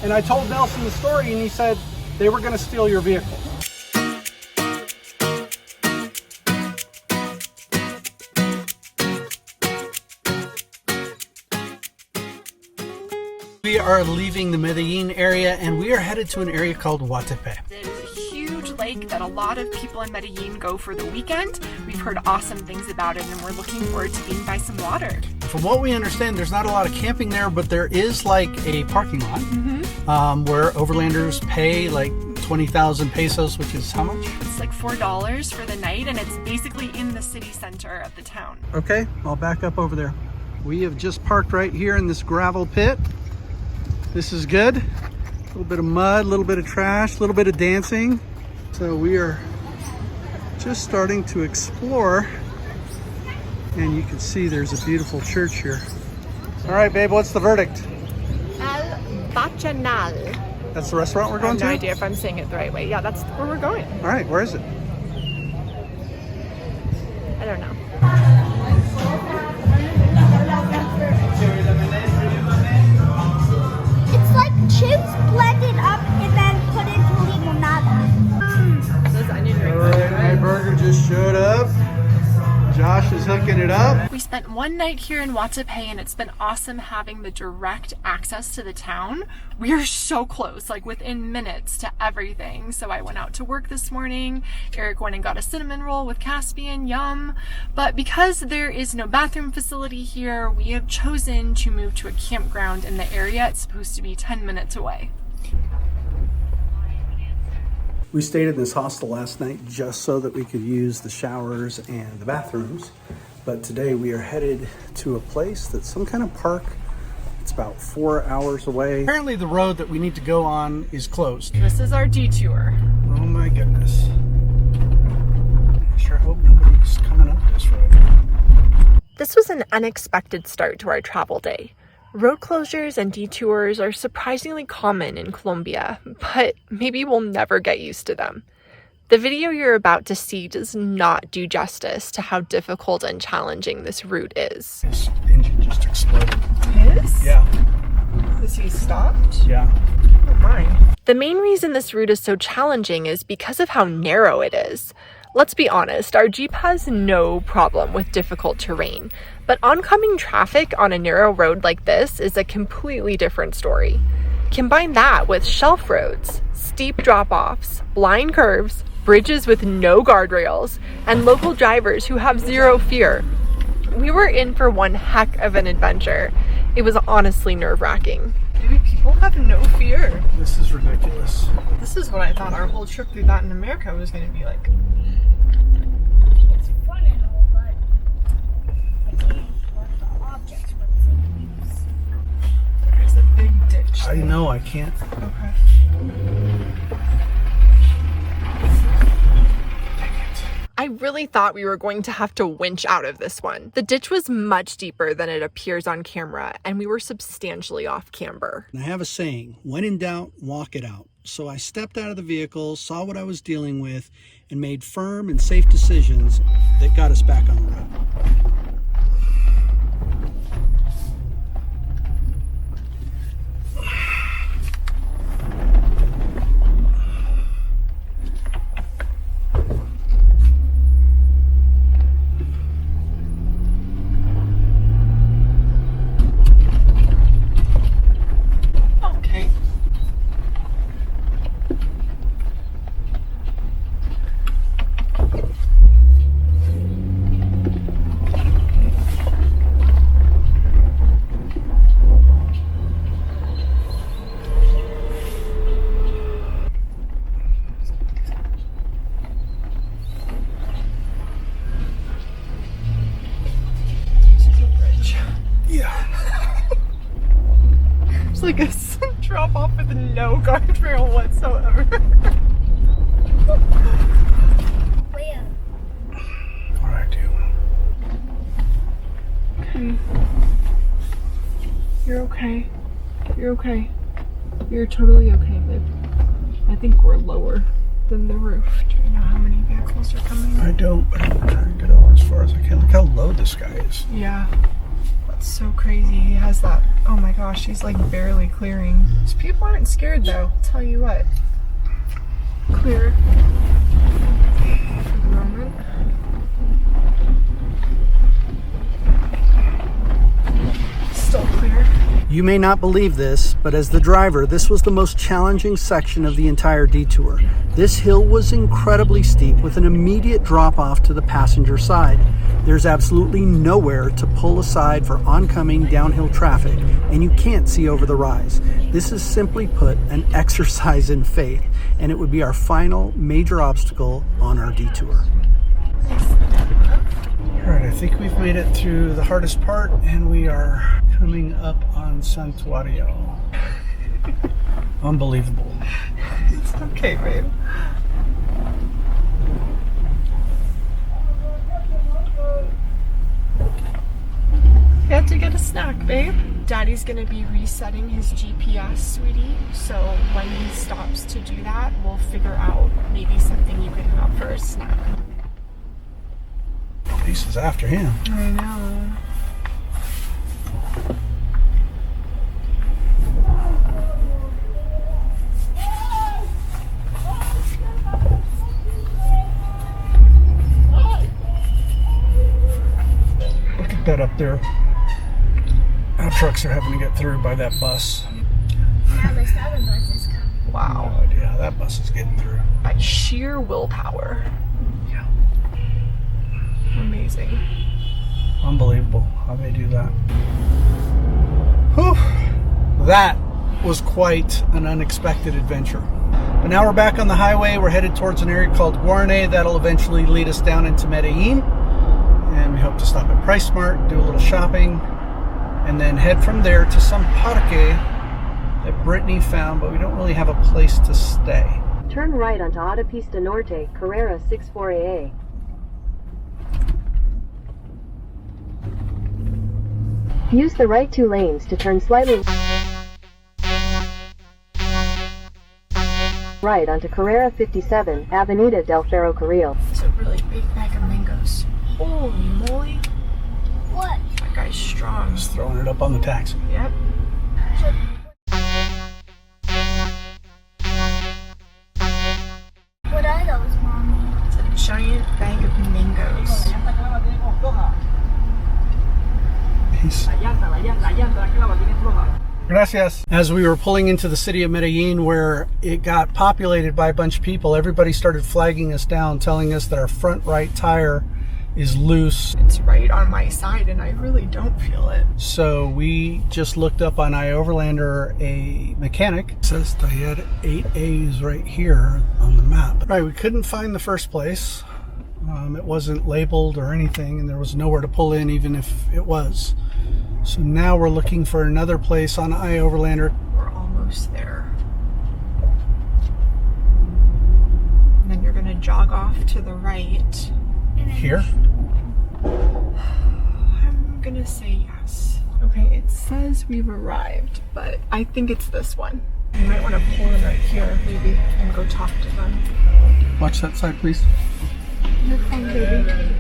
And I told Nelson the story, and he said they were going to steal your vehicle. We are leaving the Medellin area, and we are headed to an area called Guatapé. It is a huge lake that a lot of people in Medellin go for the weekend. We've heard awesome things about it, and we're looking forward to being by some water. From what we understand, there's not a lot of camping there, but there is like a parking lot where overlanders pay like 20,000 pesos, which is how much? It's like $4 for the night, and it's basically in the city center of the town. Okay, I'll back up over there. We have just parked right here in this gravel pit. This is good. A little bit of mud, a little bit of trash, a little bit of dancing. So we are just starting to explore. And you can see there's a beautiful church here. All right, babe, what's the verdict? El Bacchanal. That's the restaurant we're going to? I have no idea if I'm saying it the right way. Yeah, that's where we're going. All right, where is it? I don't know. It's like chips blended up and then put into limonada. Those onion rings. All right, my burger just showed up. Josh is hooking it up. We spent one night here in Guatapé, and it's been awesome having the direct access to the town. We are so close, like within minutes to everything. So I went out to work this morning. Eric went and got a cinnamon roll with Caspian, yum. But because there is no bathroom facility here, we have chosen to move to a campground in the area. It's supposed to be 10 minutes away. We stayed in this hostel last night just so that we could use the showers and the bathrooms. But today we are headed to a place that's some kind of park. It's about 4 hours away. Apparently the road that we need to go on is closed. This is our detour. Oh my goodness. I sure hope nobody's coming up this road. This was an unexpected start to our travel day. Road closures and detours are surprisingly common in Colombia, but maybe we'll never get used to them. The video you're about to see does not do justice to how difficult and challenging this route is. This engine just exploded. His? Yeah. Is he stopped? Yeah. Oh my. The main reason this route is so challenging is because of how narrow it is. Let's be honest, our Jeep has no problem with difficult terrain, but oncoming traffic on a narrow road like this is a completely different story. Combine that with shelf roads, steep drop-offs, blind curves, bridges with no guardrails, and local drivers who have zero fear. We were in for one heck of an adventure. It was honestly nerve-wracking. Maybe people have no fear. This is ridiculous. This is what I thought our whole trip through Latin America was going to be like. It's fun and all, but I can't work the objects with use. There's a big ditch. I know, I can't. Okay. I really thought we were going to have to winch out of this one. The ditch was much deeper than it appears on camera, and we were substantially off camber. I have a saying, when in doubt, walk it out. So I stepped out of the vehicle, saw what I was dealing with, and made firm and safe decisions that got us back on the road. It's like a drop off with no guardrail whatsoever. Where? What do I do? Okay. You're okay. You're okay. You're totally okay, babe. I think we're lower than the roof. Do you know how many vehicles are coming? I don't, but I'm trying to get out as far as I can. Look how low this guy is. Yeah. That's so crazy. He has that. Oh my gosh, he's like barely clearing. These people aren't scared though. I'll tell you what. Clear. For the moment. Still clear. You may not believe this, but as the driver, this was the most challenging section of the entire detour. This hill was incredibly steep with an immediate drop off to the passenger side. There's absolutely nowhere to pull aside for oncoming downhill traffic, and you can't see over the rise. This is simply put an exercise in faith, and it would be our final major obstacle on our detour. All right, I think we've made it through the hardest part, and we are coming up on Santuario. Unbelievable. It's okay, babe. We have to get a snack, babe. Daddy's gonna be resetting his GPS, sweetie. So when he stops to do that, we'll figure out maybe something you can have for a snack. This is after him. I know. Look at that up there. Our trucks are having to get through by that bus. Now the 7 bus is coming. Wow. No idea how that bus is getting through. By sheer willpower. Yeah. Amazing. Unbelievable how they do that. Whew. That was quite an unexpected adventure. But now we're back on the highway. We're headed towards an area called Guarne. That'll eventually lead us down into Medellin. And we hope to stop at Price Mart, do a little shopping, and then head from there to some parque that Brittany found, but we don't really have a place to stay. Turn right onto Autopista Norte, Carrera 64AA. Use the right 2 lanes to turn slightly right onto Carrera 57, Avenida del Ferrocarril. It's a really big bag of mangoes. Holy moly. What? That guy's strong. Just throwing it up on the taxi. Yep. What are those, Mommy? It's a giant bag of mangoes. Peace. Gracias. As we were pulling into the city of Medellin, where it got populated by a bunch of people, everybody started flagging us down, telling us that our front right tire is loose. It's right on my side and I really don't feel it. So we just looked up on iOverlander a mechanic. It says Taller 8A is right here on the map. Right, we couldn't find the first place. It wasn't labeled or anything, and there was nowhere to pull in even if it was. So now we're looking for another place on iOverlander. We're almost there. And then you're gonna jog off to the right. Here? I'm gonna say yes. Okay, it says we've arrived, but I think it's this one. You might want to pull in right here, maybe, and go talk to them. Watch that side, please. You're fine, baby.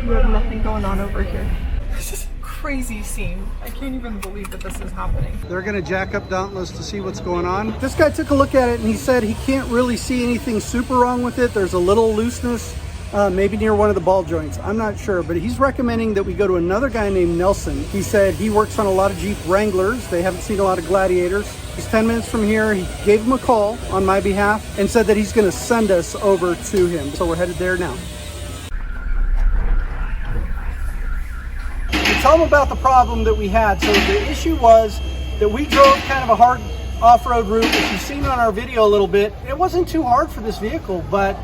We have nothing going on over here. This is a crazy scene. I can't even believe that this is happening. They're gonna jack up Dauntless to see what's going on. This guy took a look at it and he said he can't really see anything super wrong with it. There's a little looseness, maybe near one of the ball joints. I'm not sure, but he's recommending that we go to another guy named Nelson. He said he works on a lot of Jeep Wranglers. They haven't seen a lot of Gladiators. He's 10 minutes from here. He gave him a call on my behalf and said that he's gonna send us over to him. So we're headed there now. Tell them about the problem that we had. So the issue was that we drove kind of a hard off-road route. If you've seen on our video a little bit, it wasn't too hard for this vehicle, but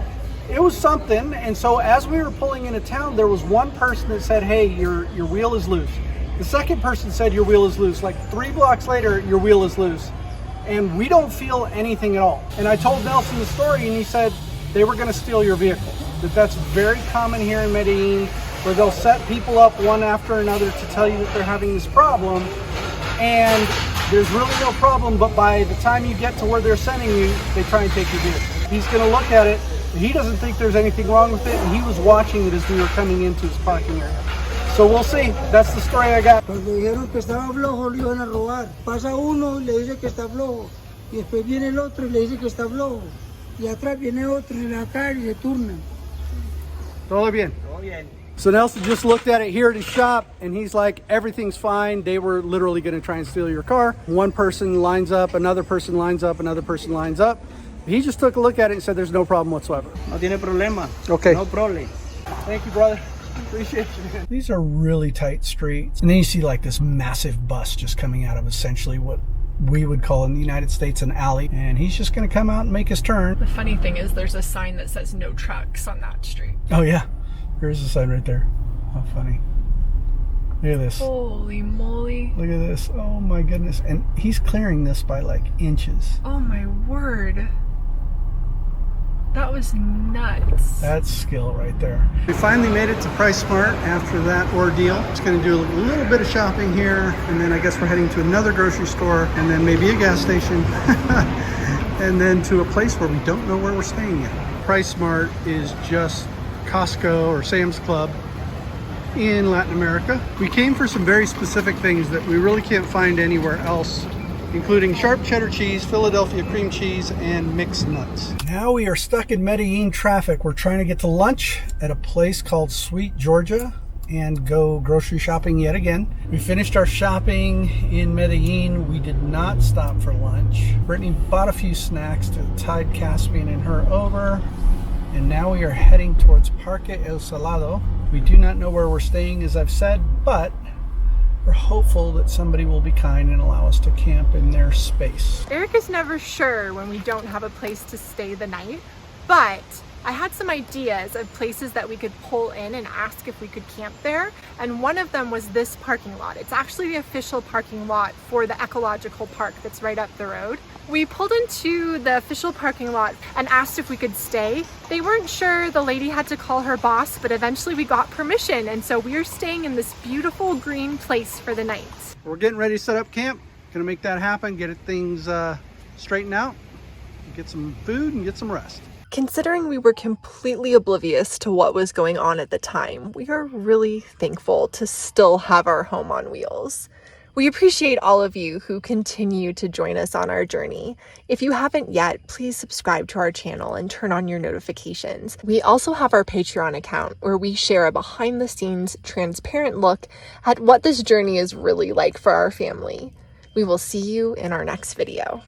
it was something. And so as we were pulling into town, there was one person that said, hey, your wheel is loose. The second person said your wheel is loose. Like 3 blocks later, your wheel is loose. And we don't feel anything at all. And I told Nelson the story and he said they were gonna steal your vehicle. That's very common here in Medellin, where they'll set people up one after another to tell you that they're having this problem, and there's really no problem, but by the time you get to where they're sending you, they try and take your vehicle. He's going to look at it, he doesn't think there's anything wrong with it, and he was watching it as we were coming into his parking area. So we'll see. That's the story I got. Cuando dijeron que estaba flojo, lo iban a robar. Pasa uno y le dice que está flojo. Y después viene el otro y le dice que está flojo. Y atrás viene otro y le acá y se turnan. Todo bien. So Nelson just looked at it here at his shop and he's like, everything's fine. They were literally going to try and steal your car. One person lines up, another person lines up, another person lines up. He just took a look at it and said there's no problem whatsoever. No tiene problema. Okay. No problem. Thank you, brother. Appreciate you, man. These are really tight streets. And then you see like this massive bus just coming out of essentially what we would call in the United States an alley. And he's just going to come out and make his turn. The funny thing is there's a sign that says no trucks on that street. Oh, yeah. Here's the sign right there. How funny. Look at this. Holy moly. Look at this. Oh, my goodness. And he's clearing this by like inches. Oh my word. That was nuts. That's skill right there. We finally made it to Price Smart after that ordeal. Just gonna do a little bit of shopping here, and then I guess we're heading to another grocery store, and then maybe a gas station, and then to a place where we don't know where we're staying yet. Price Smart is just Costco or Sam's Club in Latin America. We came for some very specific things that we really can't find anywhere else, including sharp cheddar cheese, Philadelphia cream cheese, and mixed nuts. Now we are stuck in Medellin traffic. We're trying to get to lunch at a place called Sweet Georgia and go grocery shopping yet again. We finished our shopping in Medellin. We did not stop for lunch. Brittany bought a few snacks to tide Caspian and her over. And now we are heading towards Parque El Salado. We do not know where we're staying, as I've said, but we're hopeful that somebody will be kind and allow us to camp in their space. Eric is never sure when we don't have a place to stay the night, but I had some ideas of places that we could pull in and ask if we could camp there, and one of them was this parking lot. It's actually the official parking lot for the ecological park that's right up the road. We pulled into the official parking lot and asked if we could stay. They weren't sure. The lady had to call her boss, but eventually we got permission, and so we are staying in this beautiful green place for the night. We're getting ready to set up camp. Gonna make that happen, get things straightened out, get some food and get some rest. Considering we were completely oblivious to what was going on at the time, we are really thankful to still have our home on wheels. We appreciate all of you who continue to join us on our journey. If you haven't yet, please subscribe to our channel and turn on your notifications. We also have our Patreon account where we share a behind-the-scenes, transparent look at what this journey is really like for our family. We will see you in our next video.